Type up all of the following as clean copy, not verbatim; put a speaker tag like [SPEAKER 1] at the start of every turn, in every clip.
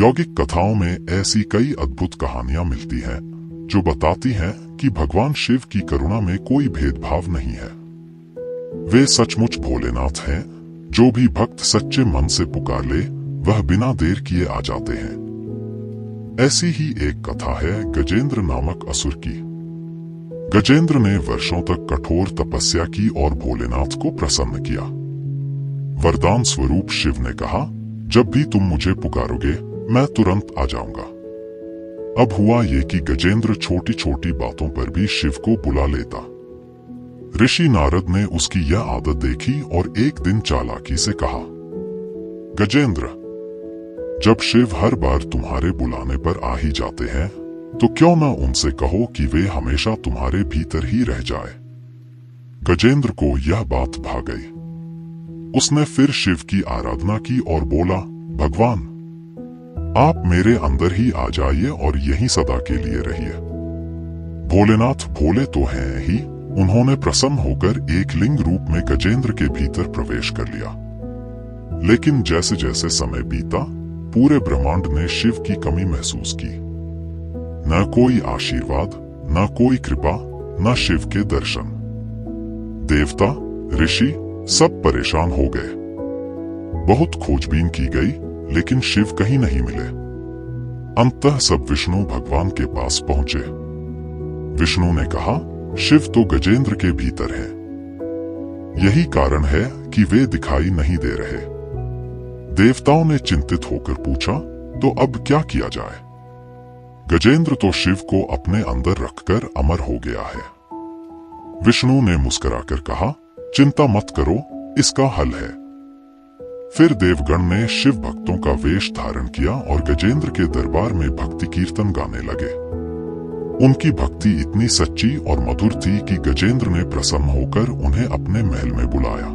[SPEAKER 1] यौगिक कथाओं में ऐसी कई अद्भुत कहानियां मिलती हैं जो बताती हैं कि भगवान शिव की करुणा में कोई भेदभाव नहीं है। वे सचमुच भोलेनाथ हैं, जो भी भक्त सच्चे मन से पुकार ले वह बिना देर किए आ जाते हैं। ऐसी ही एक कथा है गजेंद्र नामक असुर की। गजेंद्र ने वर्षों तक कठोर तपस्या की और भोलेनाथ को प्रसन्न किया। वरदान स्वरूप शिव ने कहा, जब भी तुम मुझे पुकारोगे मैं तुरंत आ जाऊंगा। अब हुआ ये कि गजेंद्र छोटी छोटी बातों पर भी शिव को बुला लेता। ऋषि नारद ने उसकी यह आदत देखी और एक दिन चालाकी से कहा, गजेंद्र, जब शिव हर बार तुम्हारे बुलाने पर आ ही जाते हैं तो क्यों ना उनसे कहो कि वे हमेशा तुम्हारे भीतर ही रह जाए। गजेंद्र को यह बात भा गई। उसने फिर शिव की आराधना की और बोला, भगवान, आप मेरे अंदर ही आ जाइए और यहीं सदा के लिए रहिए। भोलेनाथ भोले तो हैं ही, उन्होंने प्रसन्न होकर एक लिंग रूप में गजेंद्र के भीतर प्रवेश कर लिया। लेकिन जैसे जैसे समय बीता, पूरे ब्रह्मांड ने शिव की कमी महसूस की। न कोई आशीर्वाद, न कोई कृपा, न शिव के दर्शन। देवता, ऋषि सब परेशान हो गए। बहुत खोजबीन की गई, लेकिन शिव कहीं नहीं मिले। अंततः सब विष्णु भगवान के पास पहुंचे। विष्णु ने कहा, शिव तो गजेंद्र के भीतर है, यही कारण है कि वे दिखाई नहीं दे रहे। देवताओं ने चिंतित होकर पूछा, तो अब क्या किया जाए? गजेंद्र तो शिव को अपने अंदर रखकर अमर हो गया है। विष्णु ने मुस्कुराकर कहा, चिंता मत करो, इसका हल है। फिर देवगण ने शिव भक्तों का वेश धारण किया और गजेंद्र के दरबार में भक्ति कीर्तन गाने लगे। उनकी भक्ति इतनी सच्ची और मधुर थी कि गजेंद्र ने प्रसन्न होकर उन्हें अपने महल में बुलाया।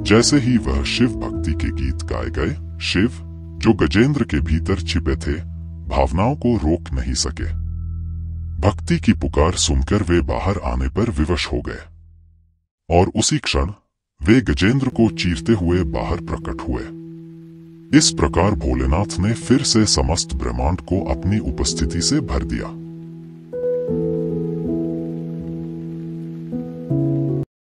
[SPEAKER 1] जैसे ही वह शिव भक्ति के गीत गाए गए, शिव, जो गजेंद्र के भीतर छिपे थे, भावनाओं को रोक नहीं सके। भक्ति की पुकार सुनकर वे बाहर आने पर विवश हो गए और उसी क्षण वे गजेंद्र को चीरते हुए बाहर प्रकट हुए। इस प्रकार भोलेनाथ ने फिर से समस्त ब्रह्मांड को अपनी उपस्थिति से भर दिया।